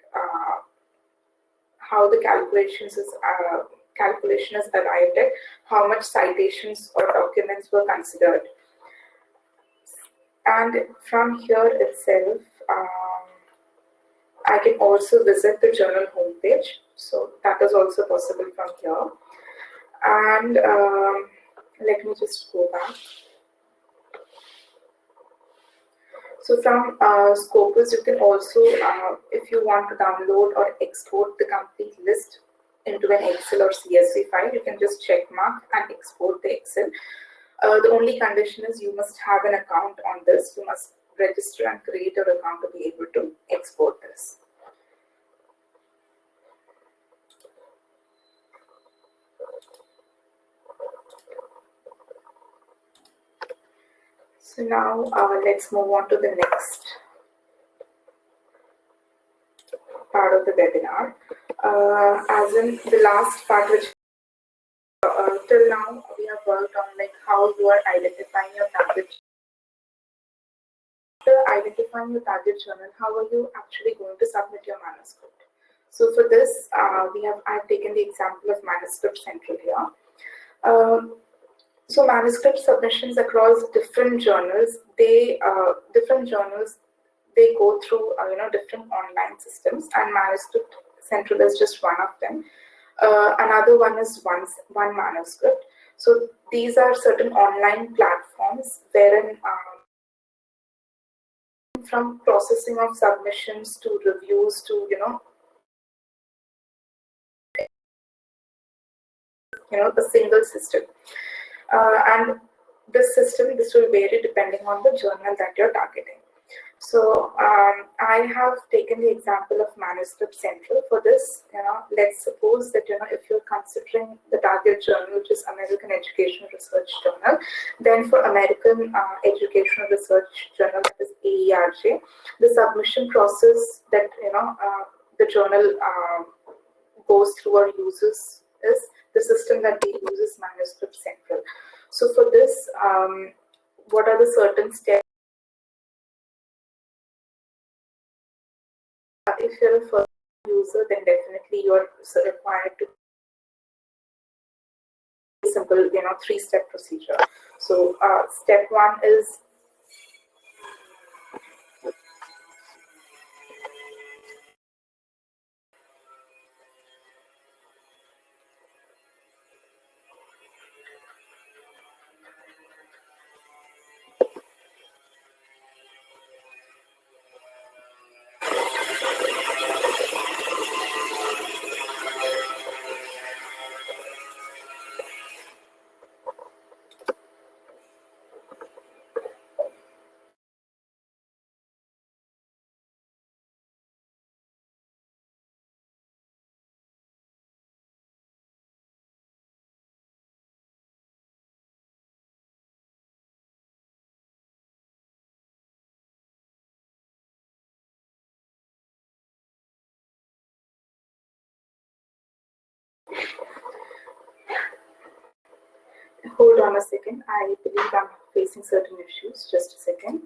how the calculation is arrived at, how much citations or documents were considered. And from here itself, I can also visit the journal homepage. So that is also possible from here. And let me just go back. So from Scopus, you can also, if you want to download or export the complete list into an Excel or CSV file, you can just check mark and export the Excel. The only condition is you must have an account on this. You must register and create your account to be able to export this. So now let's move on to the next part of the webinar. As in the last part, which till now we have worked on like how you are identifying your target. After identifying your target journal, how are you actually going to submit your manuscript? So for this, I've taken the example of Manuscript Central here. So manuscript submissions across different journals, they they go through different online systems, and Manuscript Central is just one of them. Another one is one manuscript. So these are certain online platforms wherein from processing of submissions to reviews to a single system. And this will vary depending on the journal that you're targeting. So I have taken the example of Manuscript Central for this. Let's suppose that if you're considering the target journal, which is American Educational Research Journal, then for American Educational Research Journal, that is AERJ, the submission process that the journal goes through or uses is the system that they use is Manuscript Central. So for this, what are the certain steps? If you're a first user, then definitely you're required to simple, three-step procedure. So step one is hold on a second. I believe I'm facing certain issues. Just a second.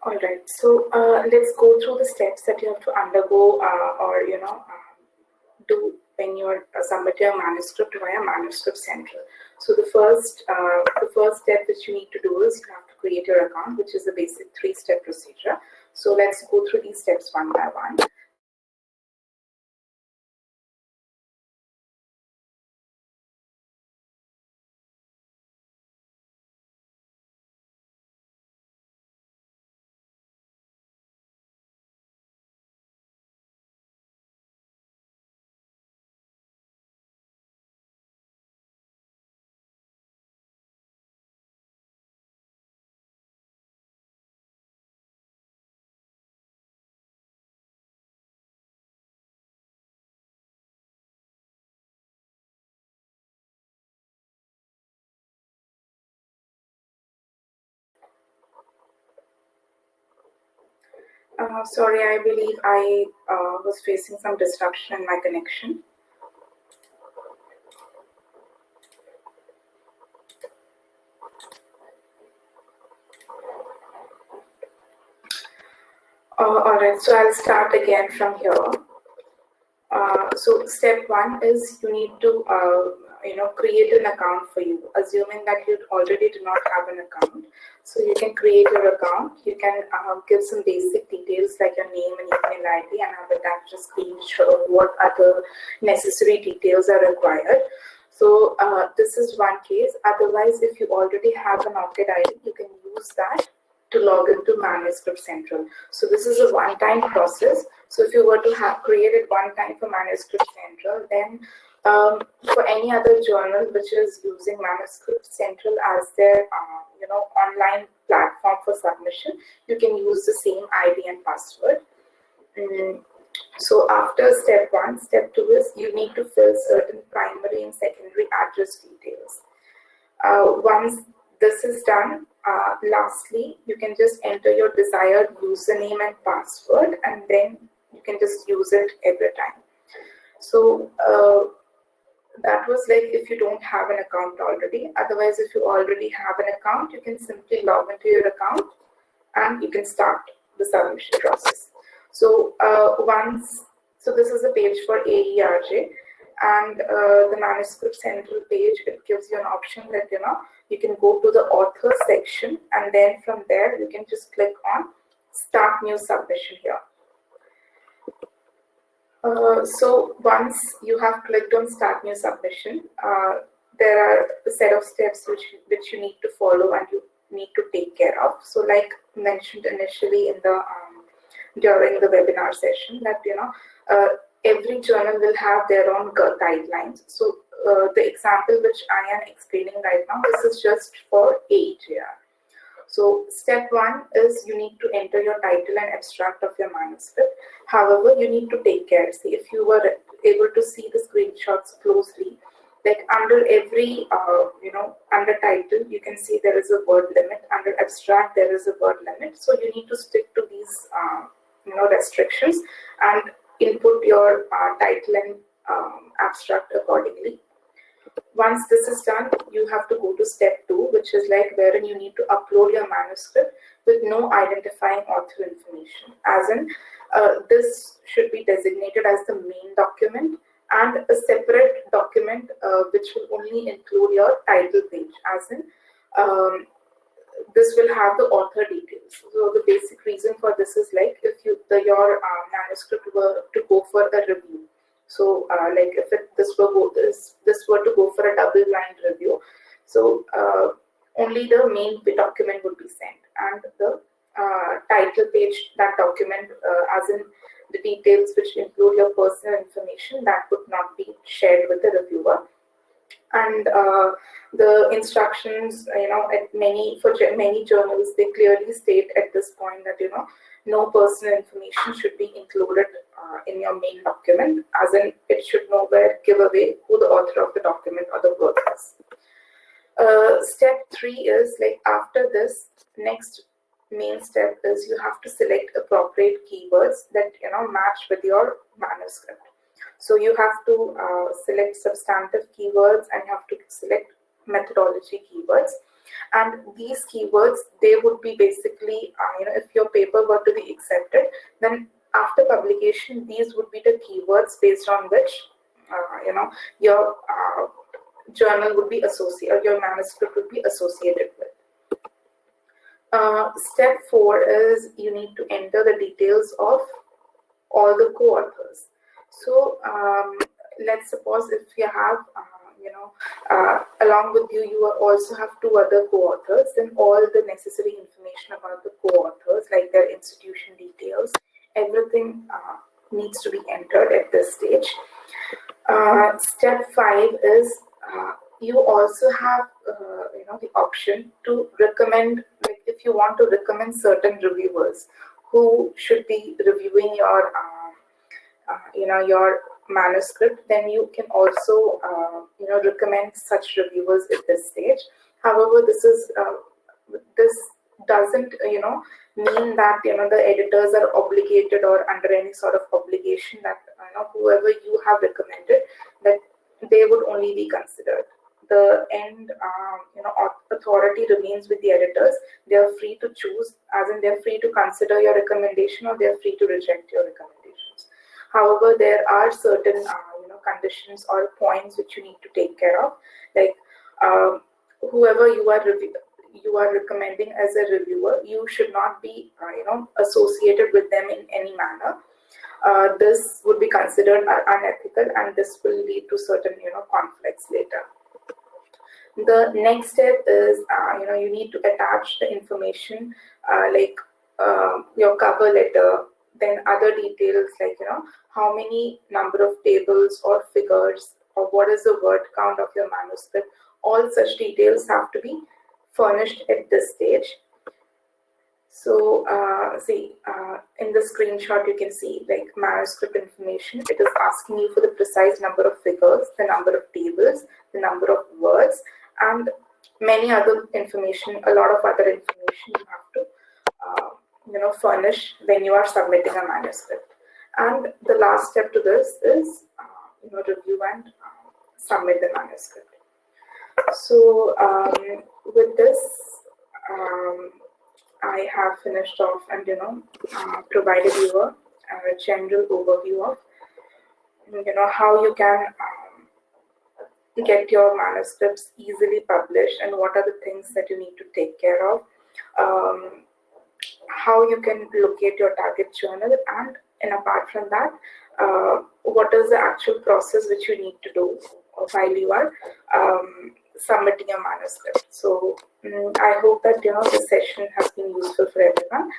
All right. So let's go through the steps that you have to undergo or do when you're submitting a manuscript via Manuscript Central. So the first step which you need to do is you have to create your account, which is a basic three-step procedure. So let's go through these steps one by one. Sorry, I believe I was facing some disruption in my connection. All right, so I'll start again from here. So step one is you need to create an account for you, assuming that you already do not have an account. So you can create your account. You can give some basic details like your name and email ID, and have attached a screenshot of what other necessary details are required. So this is one case. Otherwise, if you already have an OPTED ID, you can use that to log into Manuscript Central. So this is a one-time process. So if you were to have created one time for Manuscript Central, then for any other journal which is using Manuscript Central as their online platform for submission, you can use the same ID and password. So after step one, step two is you need to fill certain primary and secondary address details. Once this is done, lastly, you can just enter your desired username and password, and then you can just use it every time. So That was like if you don't have an account already. Otherwise, if you already have an account, you can simply log into your account and you can start the submission process. So so this is a page for AERJ, and the manuscript central page, it gives you an option that you can go to the author section, and then from there you can just click on start new submission here. So once you have clicked on start new submission, there are a set of steps which you need to follow and you need to take care of. So like mentioned initially in the during the webinar session, that every journal will have their own guidelines. So the example which I am explaining right now, this is just for AEJR. So step 1 is you need to enter your title and abstract of your manuscript. However, you need to take care. See, if you were able to see the screenshots closely, like under every, under title, you can see there is a word limit. Under abstract, there is a word limit. So you need to stick to these, restrictions and input your title and abstract accordingly. Once this is done, you have to go to step 2, which is like wherein you need to upload your manuscript with no identifying author information. As in, this should be designated as the main document, and a separate document which will only include your title page. As in, this will have the author details. So the basic reason for this is like if your manuscript were to go for a review. So like if this were to go for a double-blind review, so only the main document would be sent, and the title page, that document, as in the details which include your personal information, that would not be shared with the reviewer. And the instructions, at many journals, they clearly state at this point that no personal information should be included in your main document, as in it should nowhere give away who the author of the document or the work is. Step 3 is like after this, next main step is you have to select appropriate keywords that match with your manuscript. So you have to select substantive keywords and you have to select methodology keywords. And these keywords, they would be basically, if your paper were to be accepted, then after publication, these would be the keywords based on which, your journal would be associated, or your manuscript would be associated with. Step 4 is you need to enter the details of all the co-authors. So let's suppose if you have, along with you, you also have 2 other co-authors, then all the necessary information about the co-authors, like their institution details, everything needs to be entered at this stage. Step 5 is you also have, the option to recommend, like if you want to recommend certain reviewers who should be reviewing your, your manuscript, then you can also, recommend such reviewers at this stage. However, this doesn't, mean that, the editors are obligated or under any sort of obligation that, whoever you have recommended, that they would only be considered. The end, authority remains with the editors. They are free to choose, as in they're free to consider your recommendation or they're free to reject your recommendations. However, there are certain, conditions or points which you need to take care of, like whoever you are recommending as a reviewer, you should not be, associated with them in any manner. This would be considered unethical, and this will lead to certain, conflicts later. The next step is, you need to attach the information, like your cover letter, then other details like, how many number of tables or figures, or what is the word count of your manuscript. All such details have to be furnished at this stage. So in the screenshot, you can see like manuscript information. It is asking you for the precise number of figures, the number of tables, the number of words, and many other information, a lot of other information you have to, furnish when you are submitting a manuscript. And the last step to this is, review and submit the manuscript. So with this, I have finished off and provided you a general overview of how you can get your manuscripts easily published and what are the things that you need to take care of, how you can locate your target journal, and apart from that, what is the actual process which you need to do while you are submitting your manuscript. So I hope that this session has been useful for everyone.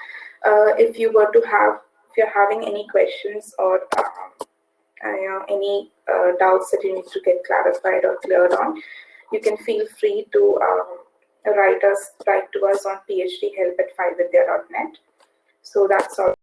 If you're having any questions or any doubts that you need to get clarified or cleared on, you can feel free to write to us on phdhelp@5vidya.net. So that's all.